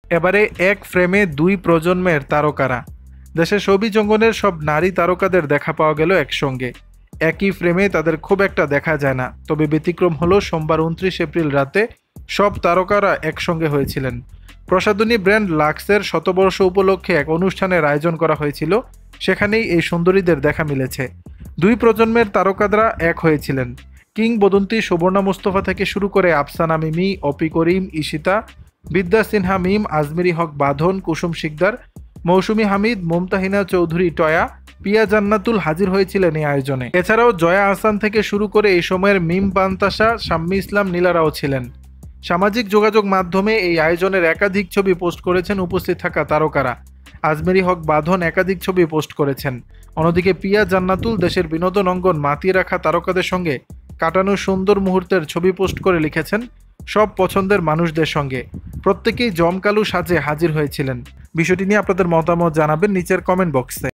এবারে এক ফ্রেমে দুই প্রজন্মের তারকারা। দেশের ছবি জঙ্গনের সব নারী তারকাদের দেখা পাওয়া গেল একসঙ্গে। একই ফ্রেমে তাদের খুব একটা দেখা যায় না, তবে ব্যতিক্রম হলো সোমবার 29 এপ্রিল রাতে সব তারকারা একসঙ্গে হয়েছিলেন। প্রসাধনী ব্র্যান্ড লাক্সের শতবর্ষ উপলক্ষে এক অনুষ্ঠানের আয়োজন করা হয়েছিল, সেখানেই এই সুন্দরীদের দেখা মিলেছে। দুই প্রজন্মের তারকারা এক হয়েছিলেন। কিংবদন্তি সুবর্ণা মুস্তফা থেকে শুরু করে আফসানা মিমি, অপি করিম, ঈশিতা, বিদ্যা সিনহা মিম, আজমেরি হক বাঁধন, কুসুম শিকদার, মৌসুমী হামিদ, মুমতাহিনা চৌধুরী টয়া, পিয়া জান্নাতুল হাজির হয়েছিলেন এই আয়োজনে। এছাড়াও জয়া আহসান থেকে শুরু করে এই সময়ের মিম পান্তাসা, শাম্মী ইসলাম নীলারাও ছিলেন। সামাজিক যোগাযোগ মাধ্যমে এই আয়োজনের একাধিক ছবি পোস্ট করেছেন উপস্থিত থাকা তারকারা। আজমেরি হক বাঁধন একাধিক ছবি পোস্ট করেছেন। অন্যদিকে পিয়া জান্নাতুল দেশের বিনোদন অঙ্গন মাতিয়ে রাখা তারকাদের সঙ্গে কাটানো সুন্দর মুহূর্তের ছবি পোস্ট করে লিখেছেন, সব পছন্দের মানুষদের সঙ্গে প্রত্যেকেই জমকালো সাজে হাজির হয়েছিলেন। বিষয়টি নিয়ে আপনাদের মতামত জানাবেন নিচের কমেন্ট বক্সে।